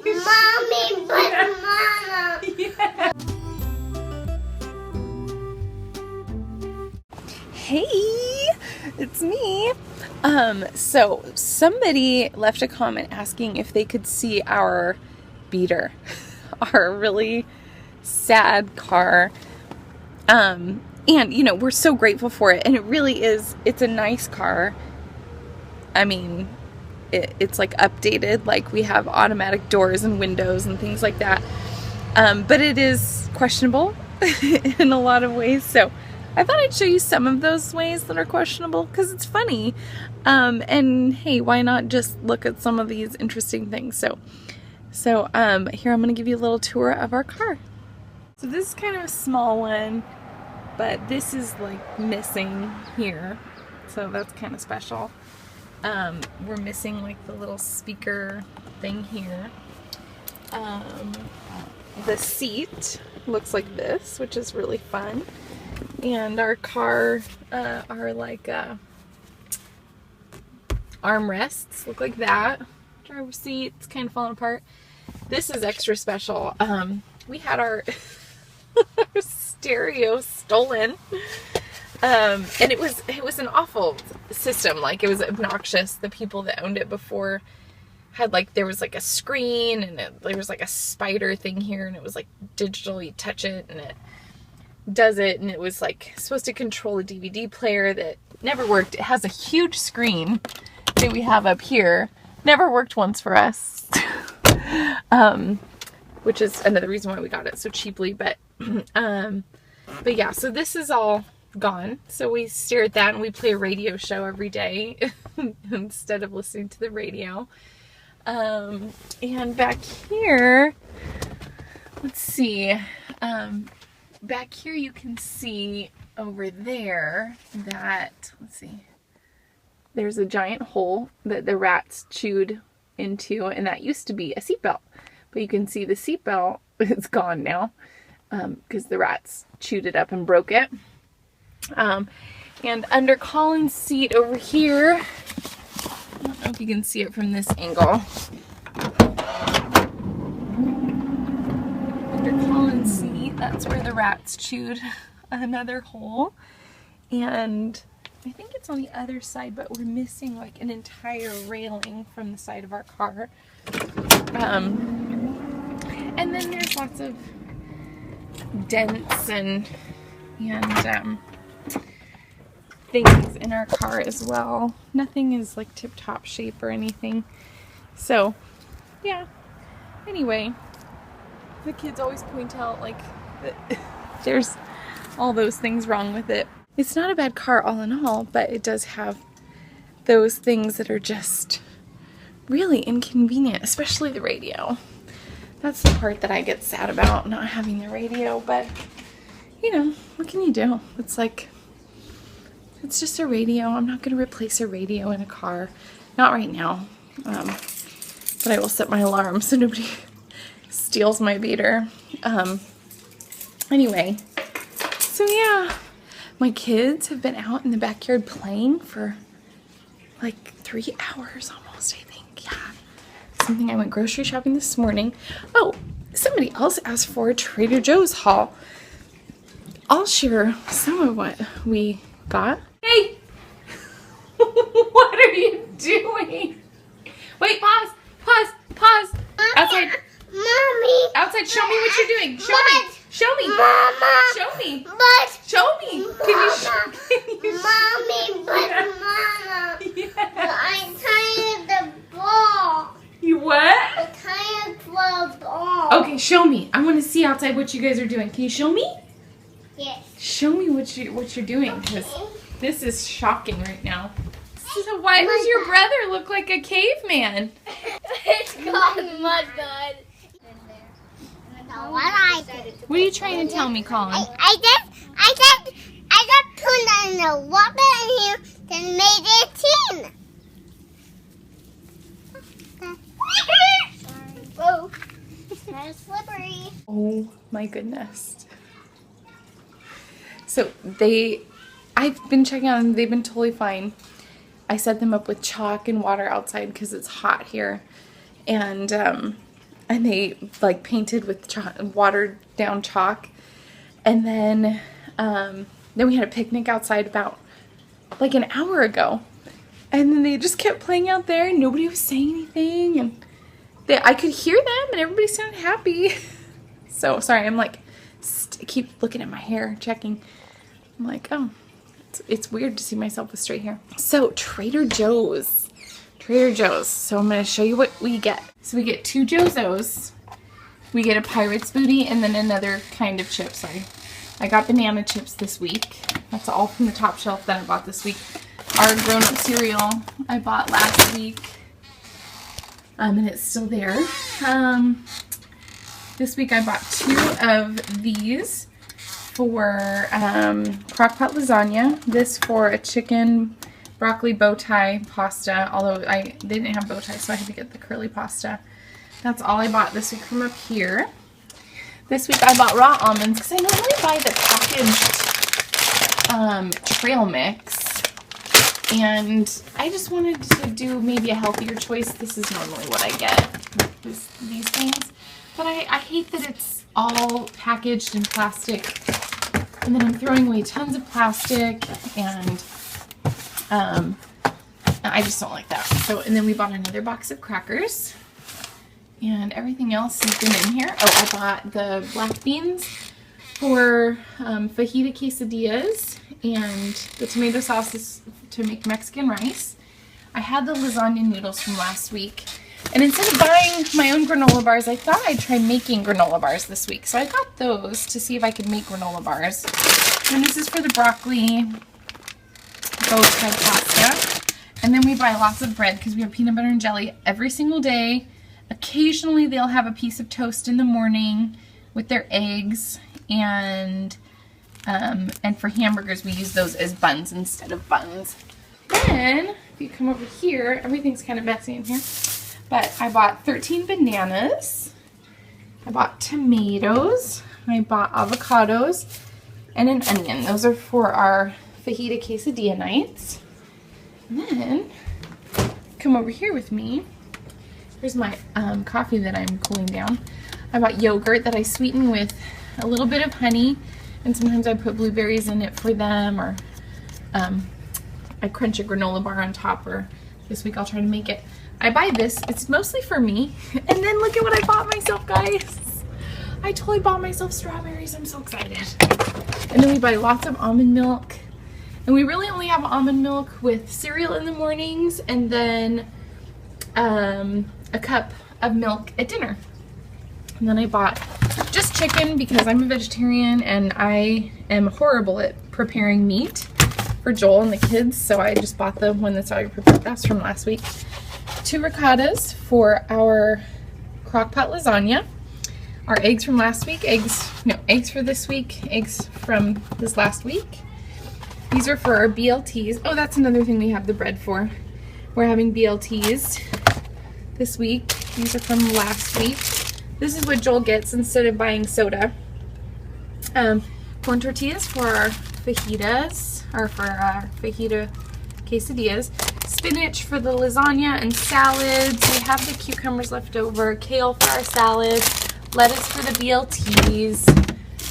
Mommy, but Mama. Yeah. Hey, it's me. So somebody left a comment asking if they could see our beater, our really sad car. And we're so grateful for it, and it really is, it's a nice car. I mean, it's like updated, like we have automatic doors and windows and things like that. But it is questionable in a lot of ways. So I thought I'd show you some of those ways that are questionable because it's funny. And hey, why not just look at some of these interesting things? So here I'm going to give you a little tour of our car. So this is kind of a small one, but this is like missing here. So that's kind of special. We're missing like the little speaker thing here. The seat looks like this, which is really fun. And our car, our like armrests look like that. Driver seat's kind of falling apart. This is extra special. We had our stereo stolen. And it was an awful system. Like, it was obnoxious. The people that owned it before had there was like a screen, and there was like a spider thing here, and it was like digital. You touch it and it does it, and it was like supposed to control a DVD player that never worked. It has a huge screen that we have up here. Never worked once for us. Which is another reason why we got it so cheaply. But yeah, so this is all gone. So we stare at that and we play a radio show every day instead of listening to the radio. And back here, let's see, back here you can see over there that, let's see, there's a giant hole that the rats chewed into, and that used to be a seatbelt. But you can see the seatbelt is gone now because the rats chewed it up and broke it. And under Colin's seat over here, I don't know if you can see it from this angle. Under Colin's seat, that's where the rats chewed another hole. And I think it's on the other side, but we're missing like an entire railing from the side of our car. And then there's lots of dents and things in our car as well. Nothing is like tip-top shape or anything. So, yeah. Anyway, the kids always point out like that there's all those things wrong with it. It's not a bad car all in all, but it does have those things that are just really inconvenient, especially the radio. That's the part that I get sad about, not having the radio, but what can you do? It's like, it's just a radio. I'm not going to replace a radio in a car. Not right now. But I will set my alarm so nobody steals my beater. Anyway, so yeah, my kids have been out in the backyard playing for like 3 hours almost, I think. Yeah. Something I went grocery shopping this morning. Oh, somebody else asked for a Trader Joe's haul. I'll share some of what we got. Hey! What are you doing? Wait, pause! Outside. Mommy. Outside, show me what you're doing. Show me. Show me. Mama. Show me. But Show me. Can you Mommy, but Mama. Yeah. I'm tying the ball. You what? I'm tying the ball. Okay, show me. I want to see outside what you guys are doing. Can you show me? Yes. Show me what you're doing, because this is shocking right now. So why does your brother look like a caveman? It's got mud good. What are you trying to tell me, Colin? I just put in the water in here and made it tin. Whoa. That's slippery. Oh my goodness. So I've been checking on them. They've been totally fine. I set them up with chalk and water outside because it's hot here. and they like painted with watered down chalk. And then we had a picnic outside about like an hour ago, and then they just kept playing out there and nobody was saying anything, and I could hear them and everybody sounded happy. So sorry, I'm like keep looking at my hair, checking. I'm like, oh, it's weird to see myself with straight hair. So Trader Joe's. So I'm gonna show you what we get. So we get 2 Jozos. We get a Pirate's Booty and then another kind of chips. I got banana chips this week. That's all from the top shelf that I bought this week. Our grown-up cereal I bought last week. And it's still there. This week I bought 2 of these for crock-pot lasagna. This for a chicken broccoli bow tie pasta, although they didn't have bow tie, so I had to get the curly pasta. That's all I bought this week from up here. This week I bought raw almonds because I normally buy the packaged trail mix, and I just wanted to do maybe a healthier choice. This is normally what I get, these things, but I hate that it's all packaged in plastic, and then I'm throwing away tons of plastic, and I just don't like that. So, and then we bought another box of crackers. And everything else has been in here. Oh, I bought the black beans for fajita quesadillas, and the tomato sauce is to make Mexican rice. I had the lasagna noodles from last week, and instead of buying my own granola bars, I thought I'd try making granola bars this week. So I got those to see if I could make granola bars. And this is for the broccoli bow tie pasta. And then we buy lots of bread because we have peanut butter and jelly every single day. Occasionally they'll have a piece of toast in the morning with their eggs, and for hamburgers we use those as buns instead of buns. Then if you come over here, everything's kind of messy in here, but I bought 13 bananas, I bought tomatoes, I bought avocados, and an onion. Those are for our fajita quesadilla nights. And then come over here with me. Here's my coffee that I'm cooling down. I bought yogurt that I sweeten with a little bit of honey, and sometimes I put blueberries in it for them, or I crunch a granola bar on top, or this week I'll try to make it. I buy this, it's mostly for me, and then look at what I bought myself, guys. I totally bought myself strawberries. I'm so excited. And then we buy lots of almond milk, and we really only have almond milk with cereal in the mornings, and then a cup of milk at dinner. And then I bought just chicken because I'm a vegetarian and I am horrible at preparing meat for Joel and the kids, so I just bought the one that's already prepared. That's from last week. 2 ricottas for our crock-pot lasagna. Our eggs from last week, eggs for this week, eggs from this last week. These are for our BLTs. Oh, that's another thing we have the bread for. We're having BLTs this week. These are from last week. This is what Joel gets instead of buying soda. Corn tortillas for our fajitas, or for our fajita quesadillas. Spinach for the lasagna and salads. We have the cucumbers left over. Kale for our salads. Lettuce for the BLTs.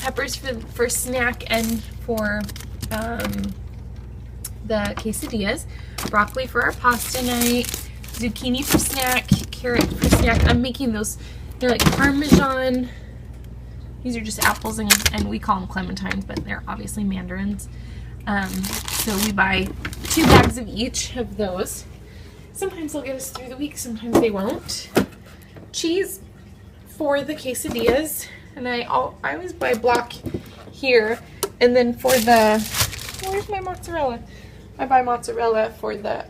Peppers for snack and for the quesadillas. Broccoli for our pasta night. Zucchini for snack, carrot for snack. I'm making those, they're like Parmesan. These are just apples, and we call them clementines, but they're obviously mandarins. So we buy 2 bags of each of those. Sometimes they'll get us through the week, sometimes they won't. Cheese for the quesadillas, and I always buy block here, and then for the, where's my mozzarella? I buy mozzarella for the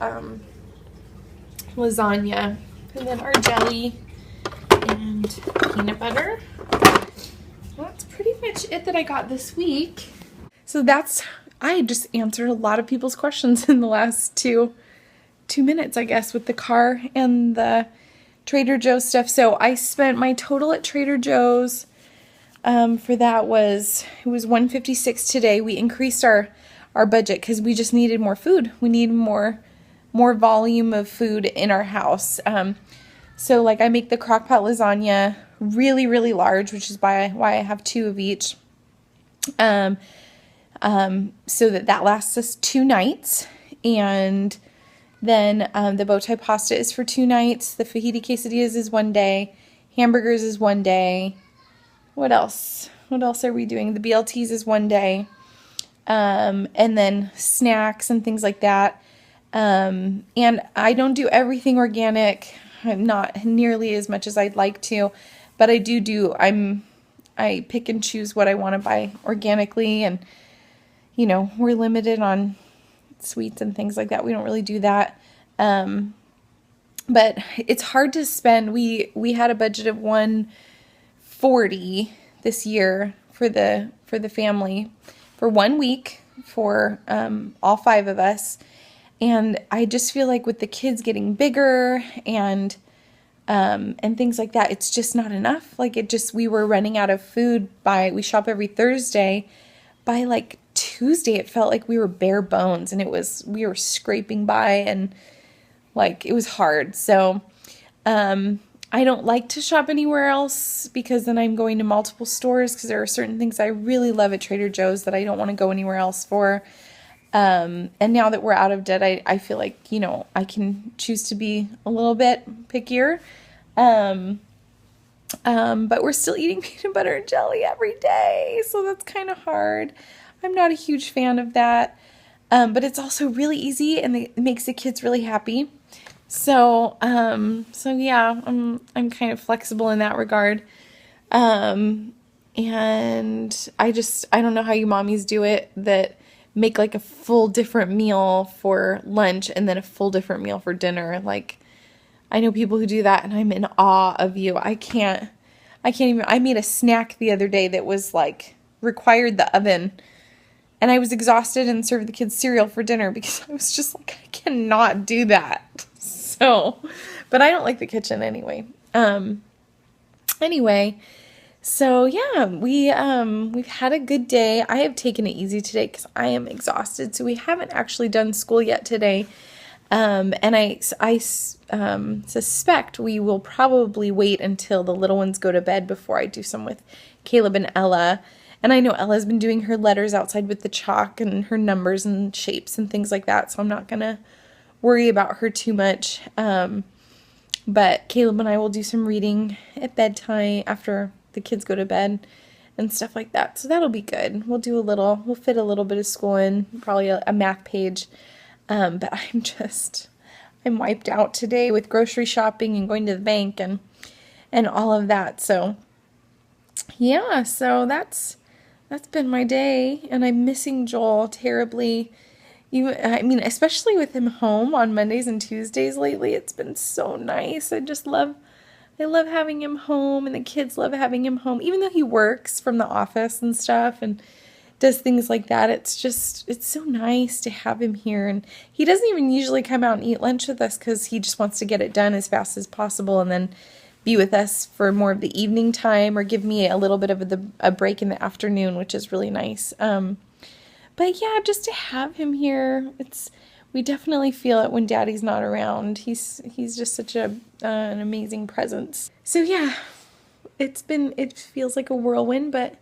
lasagna, and then our jelly and peanut butter. Well, that's pretty much it that I got this week. So I just answered a lot of people's questions in the last two minutes, I guess, with the car and the Trader Joe's stuff. So I spent my total at Trader Joe's for that it was $156 today. We increased our budget because we just needed more food. We need more volume of food in our house. So like I make the crock pot lasagna really, really large, which is why I have 2 of each. So that lasts us 2 nights. And then the bow tie pasta is for 2 nights. The fajita quesadillas is 1 day. Hamburgers is 1 day. What else? What else are we doing? The BLTs is 1 day. And then snacks and things like that. And I don't do everything organic. I'm not nearly as much as I'd like to, but I I pick and choose what I want to buy organically, and we're limited on sweets and things like that. We don't really do that. But it's hard to spend. We had a budget of $140 this year for the family for 1 week for all 5 of us. And I just feel like with the kids getting bigger and things like that, it's just not enough. Like we were running out of food we shop every Thursday. By like Tuesday, it felt like we were bare bones, and we were scraping by, and like it was hard. So, I don't like to shop anywhere else because then I'm going to multiple stores because there are certain things I really love at Trader Joe's that I don't want to go anywhere else for. And now that we're out of debt, I feel like, I can choose to be a little bit pickier. But we're still eating peanut butter and jelly every day. So that's kind of hard. I'm not a huge fan of that. But it's also really easy, and it makes the kids really happy. So yeah, I'm kind of flexible in that regard. And I don't know how you mommies do it, that make like a full different meal for lunch and then a full different meal for dinner. Like, I know people who do that, and I'm in awe of you. I can't even. I made a snack the other day that was like required the oven, and I was exhausted and served the kids cereal for dinner because I was just like, I cannot do that. So, but I don't like the kitchen anyway. So yeah, we've had a good day. I have taken it easy today because I am exhausted. So we haven't actually done school yet today. And I suspect we will probably wait until the little ones go to bed before I do some with Caleb and Ella. And I know Ella's been doing her letters outside with the chalk and her numbers and shapes and things like that. So I'm not going to worry about her too much. But Caleb and I will do some reading at bedtime after the kids go to bed and stuff like that. So that'll be good. We'll fit a little bit of school in, probably a math page. But I'm wiped out today with grocery shopping and going to the bank and all of that. So yeah, so that's been my day, and I'm missing Joel terribly. Especially with him home on Mondays and Tuesdays lately, it's been so nice. I love having him home, and the kids love having him home, even though he works from the office and stuff and does things like that. It's so nice to have him here. And he doesn't even usually come out and eat lunch with us because he just wants to get it done as fast as possible and then be with us for more of the evening time, or give me a little bit of a break in the afternoon, which is really nice. But yeah, just to have him here, we definitely feel it when Daddy's not around. He's just such an amazing presence. So yeah, it feels like a whirlwind, but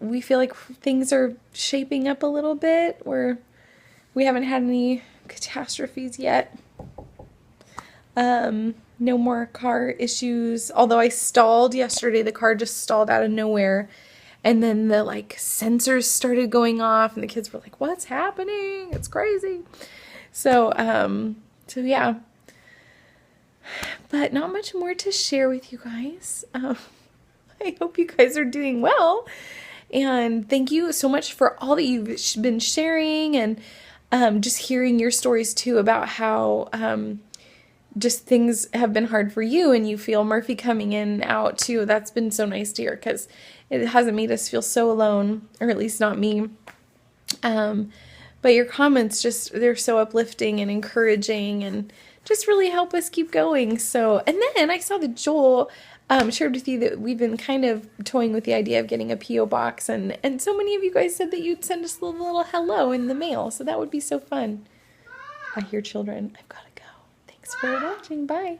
we feel like things are shaping up a little bit, where we haven't had any catastrophes yet. No more car issues. Although I stalled yesterday, the car just stalled out of nowhere. And then the sensors started going off, and the kids were like, "What's happening? It's crazy." So yeah. But not much more to share with you guys. I hope you guys are doing well. And thank you so much for all that you've been sharing, and just hearing your stories too about how just things have been hard for you, and you feel Murphy coming in and out too. That's been so nice to hear, because it hasn't made us feel so alone, or at least not me. But your comments they're so uplifting and encouraging, and just really help us keep going. So, and then I saw that Joel shared with you that we've been kind of toying with the idea of getting a P.O. box, and so many of you guys said that you'd send us a little hello in the mail. So that would be so fun. I hear children. I've got to go. Thanks. Thanks for watching. Bye.